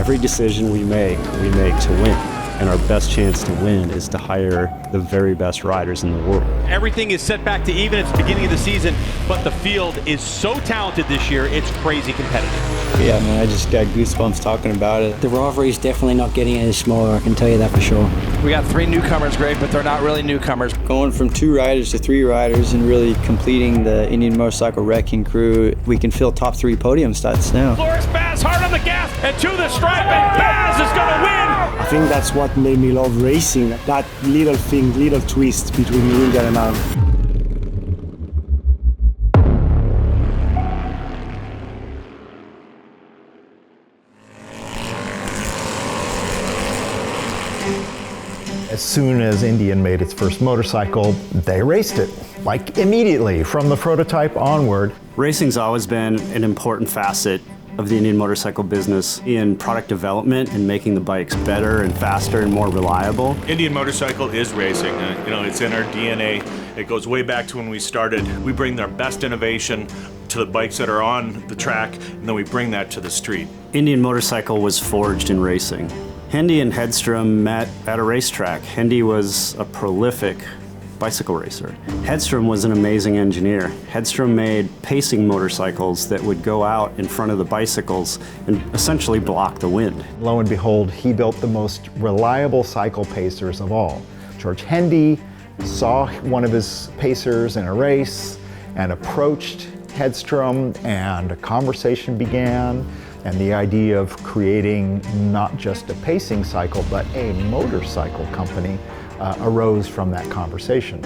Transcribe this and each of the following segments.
Every decision we make to win. And our best chance to win is to hire the very best riders in the world. Everything is set back to even at the beginning of the season, but the field is so talented this year, it's crazy competitive. Yeah, man, I just got goosebumps talking about it. The rivalry is definitely not getting any smaller, I can tell you that for sure. We got 3 newcomers, Greg, but they're not really newcomers. Going from 2 riders to 3 riders and really completing the Indian Motorcycle Wrecking Crew, we can fill top 3 podium stats now. Loris Baz hard on the gas and to the stripe, and Baz is going to win! I think that's what made me love racing, that little thing, little twist between India and Arab. As soon as Indian made its first motorcycle, they raced it, like immediately from the prototype onward. Racing's always been an important facet of the Indian motorcycle business in product development and making the bikes better and faster and more reliable. Indian Motorcycle is racing. It's in our DNA. It goes way back to when we started. We bring our best innovation to the bikes that are on the track, and then we bring that to the street. Indian Motorcycle was forged in racing. Hendy and Hedstrom met at a racetrack. Hendy was a prolific bicycle racer. Hedstrom was an amazing engineer. Hedstrom made pacing motorcycles that would go out in front of the bicycles and essentially block the wind. Lo and behold, he built the most reliable cycle pacers of all. George Hendy saw one of his pacers in a race and approached Hedstrom, and a conversation began, and the idea of creating not just a pacing cycle but a motorcycle company arose from that conversation.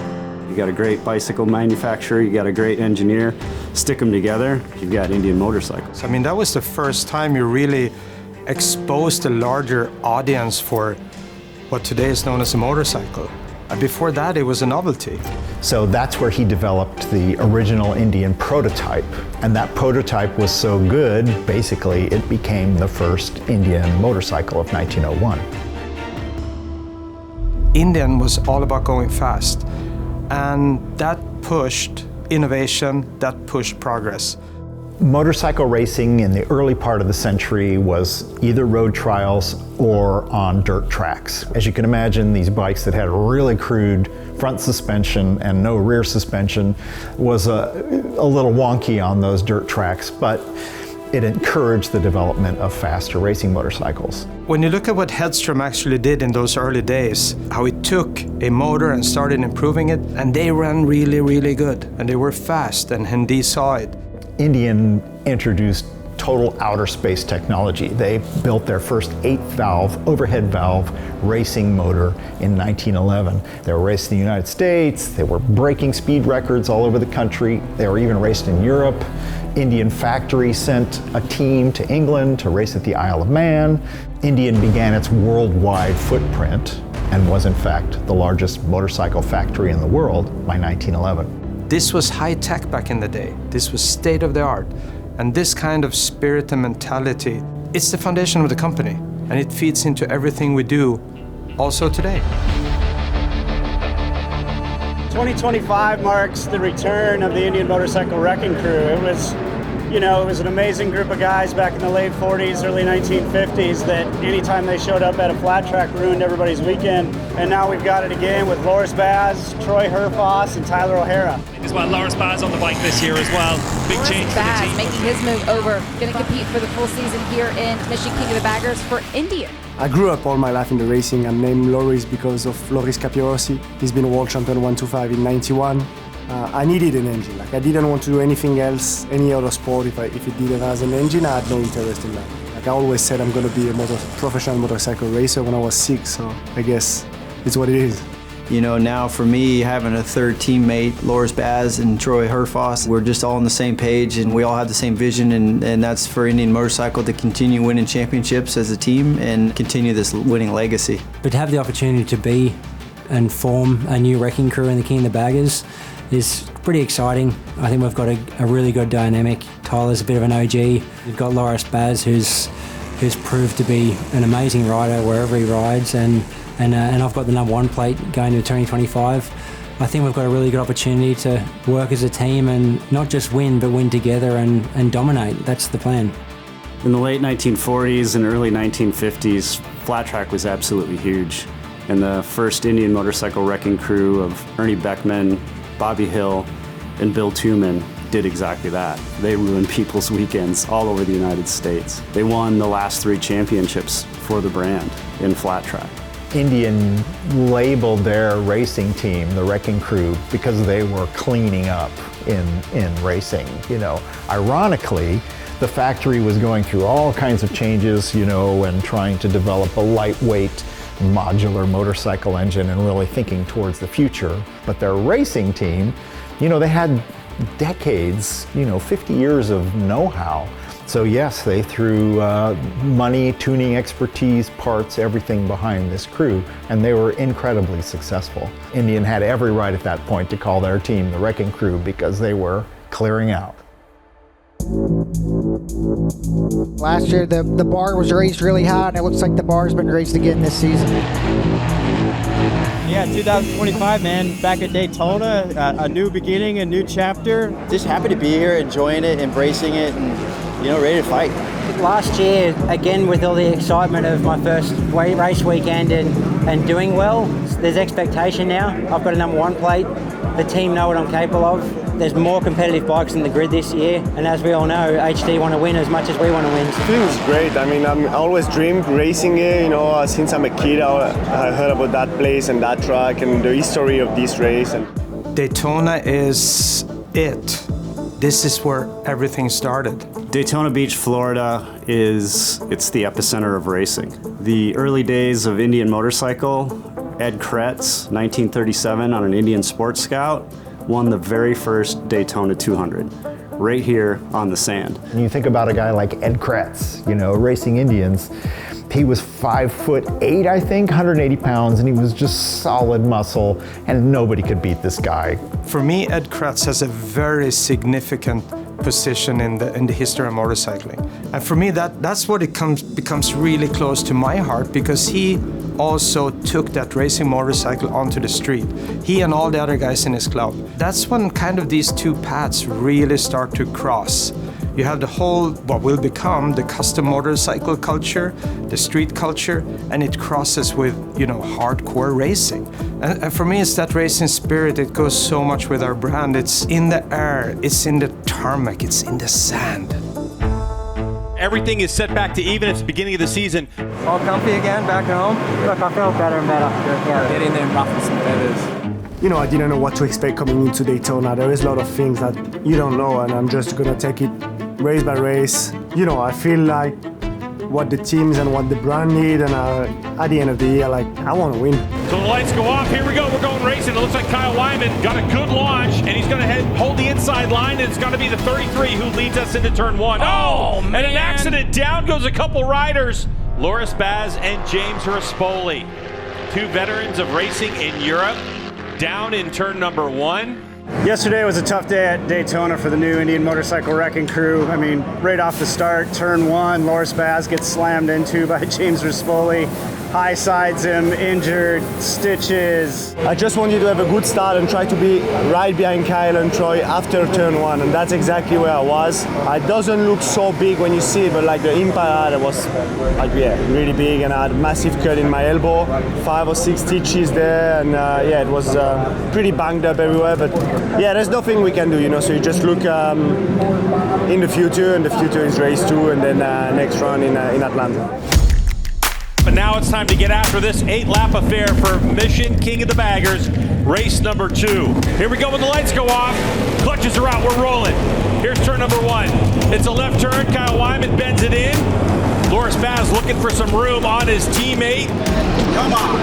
You got a great bicycle manufacturer, you got a great engineer, stick them together, you've got Indian Motorcycles. I mean, that was the first time you really exposed a larger audience for what today is known as a motorcycle. Before that, it was a novelty. So that's where he developed the original Indian prototype. And that prototype was so good, basically, it became the first Indian motorcycle of 1901. Indian was all about going fast, and that pushed innovation, that pushed progress. Motorcycle racing in the early part of the century was either road trials or on dirt tracks. As you can imagine, these bikes that had really crude front suspension and no rear suspension was a little wonky on those dirt tracks, but it encouraged the development of faster racing motorcycles. When you look at what Hedstrom actually did in those early days, how he took a motor and started improving it, and they ran really, really good, and they were fast, and Hendy saw it. Indian introduced total outer space technology. They built their first 8-valve, overhead valve racing motor in 1911. They were raced in the United States, they were breaking speed records all over the country, they were even raced in Europe. Indian Factory sent a team to England to race at the Isle of Man. Indian began its worldwide footprint and was in fact the largest motorcycle factory in the world by 1911. This was high tech back in the day. This was state of the art. And this kind of spirit and mentality, it's the foundation of the company. And it feeds into everything we do also today. 2025 marks the return of the Indian Motorcycle Wrecking Crew. It was an amazing group of guys back in the late 40s, early 1950s that anytime they showed up at a flat track ruined everybody's weekend. And now we've got it again with Loris Baz, Troy Herfoss, and Tyler O'Hara. As well, Loris Baz on the bike this year as well. Big change for the team. Making his move over, going to compete for the full season here in Mission King of the Baggers for Indian. I grew up all my life in the racing. I'm named Loris because of Loris Capirossi. He's been a world champion 125 in 91. I needed an engine. I didn't want to do anything else, any other sport. If it didn't have an engine, I had no interest in that. I always said I'm going to be a professional motorcycle racer when I was 6, so I guess it's what it is. You know, now for me, having a third teammate, Loris Baz and Troy Herfoss, we're just all on the same page and we all have the same vision, and that's for Indian Motorcycle to continue winning championships as a team and continue this winning legacy. But to have the opportunity to be and form a new wrecking crew in the King of the Baggers is pretty exciting. I think we've got a really good dynamic. Tyler's a bit of an OG. We've got Loris Baz, who's proved to be an amazing rider wherever he rides, and I've got the #1 plate going to 2025. I think we've got a really good opportunity to work as a team and not just win, but win together and dominate. That's the plan. In the late 1940s and early 1950s, flat track was absolutely huge. And the first Indian motorcycle wrecking crew of Ernie Beckman, Bobby Hill, and Bill Tuman did exactly that. They ruined people's weekends all over the United States. They won the last 3 championships for the brand in flat track. Indian labeled their racing team the Wrecking Crew because they were cleaning up in racing. You know, ironically, the factory was going through all kinds of changes, you know, and trying to develop a lightweight modular motorcycle engine and really thinking towards the future. But their racing team, you know, they had decades, you know, 50 years of know-how. So yes, they threw money, tuning expertise, parts, everything behind this crew, and they were incredibly successful. Indian had every right at that point to call their team the Wrecking Crew because they were clearing out. Last year the bar was raised really high, and it looks like the bar's been raised again this season. Yeah, 2025, man, back at Daytona, a new beginning, a new chapter. Just happy to be here, enjoying it, embracing it, and, you know, ready to fight. Last year, again, with all the excitement of my first race weekend and doing well, there's expectation now. I've got a number 1 plate. The team know what I'm capable of. There's more competitive bikes in the grid this year, and as we all know, HD want to win as much as we want to win. It feels great. I mean, I always dreamed racing here, you know, since I'm a kid. I heard about that place and that track and the history of this race. And Daytona is it. This is where everything started. Daytona Beach, Florida it's the epicenter of racing. The early days of Indian motorcycle, Ed Kretz, 1937 on an Indian Sports Scout, won the very first Daytona 200, right here on the sand. And you think about a guy like Ed Kretz, you know, racing Indians. He was 5'8", I think, 180 pounds, and he was just solid muscle, and nobody could beat this guy. For me, Ed Kretz has a very significant position in the history of motorcycling. And for me, that's what becomes really close to my heart, because he also took that racing motorcycle onto the street. He and all the other guys in his club. That's when kind of these two paths really start to cross. You have the whole, what will become the custom motorcycle culture, the street culture, and it crosses with, you know, hardcore racing. And for me, it's that racing spirit. It goes so much with our brand. It's in the air, it's in the tarmac, it's in the sand. Everything is set back to even. It's the beginning of the season. All comfy again, back home. Look, I feel better and better. Yeah. Get in there and ruffle some feathers. you know, I didn't know what to expect coming into Daytona. There is a lot of things that you don't know, and I'm just gonna take it race by race. You know, I feel like what the teams and what the brand need, and at the end of the year, like, I want to win. So the lights go off. Here we go. We're going racing. It looks like Kyle Wyman got a good launch, and he's going to hold the inside line, and it's going to be the 33 who leads us into turn one. Oh, man. And an accident. Down goes a couple riders. Loris Baz and James Rispoli, two veterans of racing in Europe, down in turn number one. Yesterday was a tough day at Daytona for the new Indian motorcycle wrecking crew. I mean, right off the start, turn one, Loris Baz gets slammed into by James Rispoli. High sides him, injured, stitches. I just want you to have a good start and try to be right behind Kyle and Troy after turn one, and that's exactly where I was. It doesn't look so big when you see it, but like the impact I was like, yeah, really big, and I had a massive cut in my elbow, 5 or 6 stitches there, and yeah, it was pretty banged up everywhere, but yeah, there's nothing we can do, you know, so you just look in the future, and the future is race 2, and then next run in Atlanta. But now it's time to get after this 8-lap affair for Mission King of the Baggers, race number 2. Here we go when the lights go off. Clutches are out, we're rolling. Here's turn number 1. It's a left turn, Kyle Wyman bends it in. Loris Baz looking for some room on his teammate. Come on.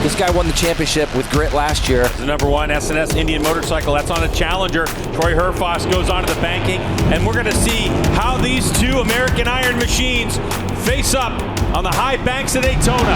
This guy won the championship with grit last year. The number 1 SNS Indian motorcycle, that's on a Challenger. Troy Herfoss goes onto the banking, and we're gonna see how these two American Iron machines face up on the high banks of Daytona.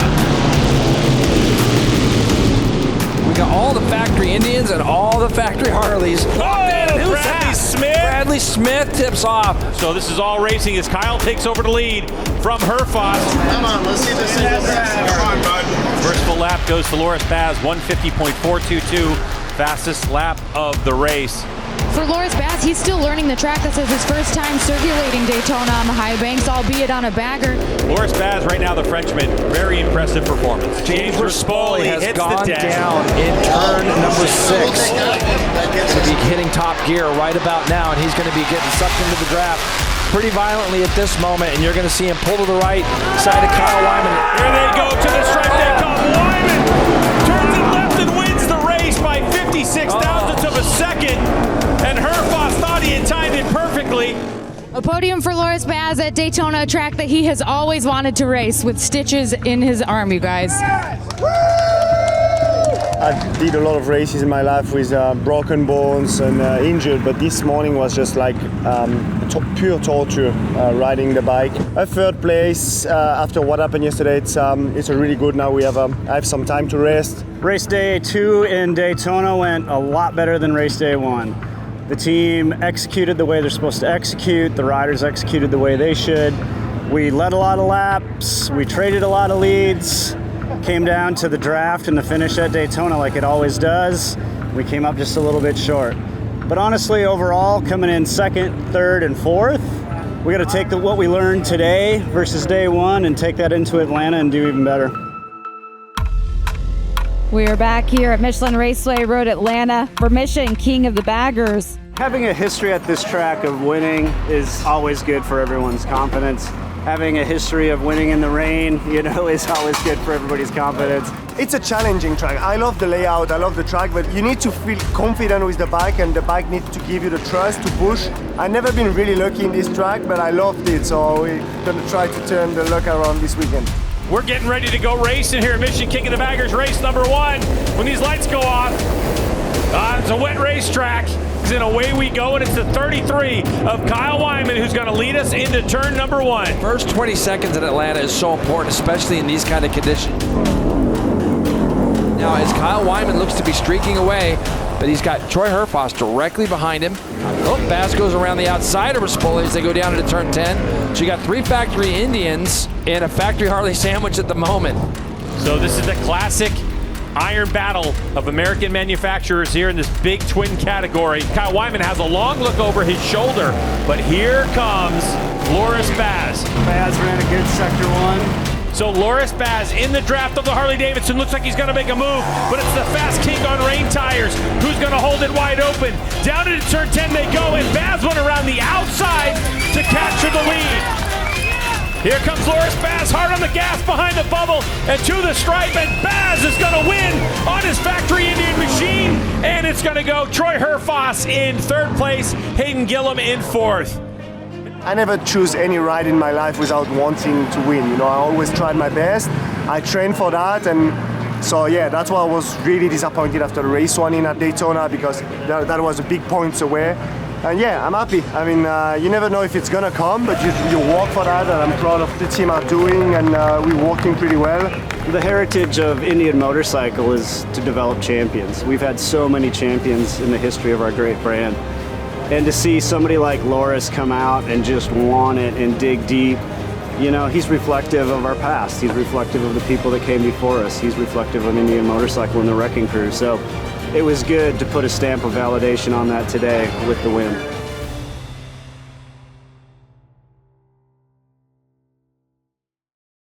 We got all the factory Indians and all the factory Harleys. Oh, Bradley Smith! Bradley Smith tips off. So this is all racing as Kyle takes over the lead from Herfoss. Come on, let's see this single fast. Come on, bud. First full lap goes to Loris Baz, 150.422, fastest lap of the race. For Loris Baz, he's still learning the track. This is his first time circulating Daytona on the high banks, albeit on a bagger. Loris Baz, right now, the Frenchman, very impressive performance. James Rispoli has hits gone the deck. down in turn number 6. To be hitting top gear right about now, and he's going to be getting sucked into the draft pretty violently at this moment, and you're going to see him pull to the right side of Kyle Wyman. Here they go to the stripe. They come. Wyman turns it left and wins the race by 56 thousandths of a second, and Herfoss thought he had timed it perfectly. A podium for Loris Baz at Daytona, a track that he has always wanted to race with stitches in his arm, you guys. I did a lot of races in my life with broken bones and injured, but this morning was just like pure torture riding the bike. A third place after what happened yesterday, it's a really good. Now I have some time to rest. Race day 2 in Daytona went a lot better than race day 1. The team executed the way they're supposed to execute. The riders executed the way they should. We led a lot of laps. We traded a lot of leads. Came down to the draft and the finish at Daytona like it always does. We came up just a little bit short. But honestly, overall, coming in 2nd, 3rd, and 4th, we got to take what we learned today versus day 1 and take that into Atlanta and do even better. We are back here at Michelin Raceway Road, Atlanta, for Mission King of the Baggers. Having a history at this track of winning is always good for everyone's confidence. Having a history of winning in the rain, is always good for everybody's confidence. It's a challenging track. I love the layout, I love the track, but you need to feel confident with the bike, and the bike needs to give you the trust to push. I've never been really lucky in this track, but I loved it, so we're gonna try to turn the luck around this weekend. We're getting ready to go racing here at Mission King of the Baggers, race number 1. When these lights go off, it's a wet racetrack, and away we go, and it's the 33 of Kyle Wyman who's going to lead us into turn number 1. First 20 seconds in Atlanta is so important, especially in these kind of conditions. Now, as Kyle Wyman looks to be streaking away, but he's got Troy Herfoss directly behind him. Baz goes around the outside of Rispoli as they go down into turn 10. So you got 3 factory Indians and a factory Harley sandwich at the moment. So this is the classic iron battle of American manufacturers here in this big twin category. Kyle Wyman has a long look over his shoulder, but here comes Loris Baz. Baz ran a good sector 1. So Loris Baz in the draft of the Harley-Davidson looks like he's going to make a move, but it's the Fast King on rain tires who's going to hold it wide open. Down into turn 10 they go, and Baz went around the outside to capture the lead. Here comes Loris Baz, hard on the gas behind the bubble and to the stripe, and Baz is going to win on his factory Indian machine, and it's going to go Troy Herfoss in 3rd place, Hayden Gillum in 4th. I never choose any ride in my life without wanting to win. I always tried my best. I trained for that, and so yeah, that's why I was really disappointed after the race 1 in at Daytona, because that was a big points away. And yeah, I'm happy. I mean, you never know if it's gonna come, but you work for that, and I'm proud of the team are doing, and we're working pretty well. The heritage of Indian Motorcycle is to develop champions. We've had so many champions in the history of our great brand. And to see somebody like Loris come out and just want it and dig deep, he's reflective of our past. He's reflective of the people that came before us. He's reflective of Indian Motorcycle and the Wrecking Crew. So it was good to put a stamp of validation on that today with the win.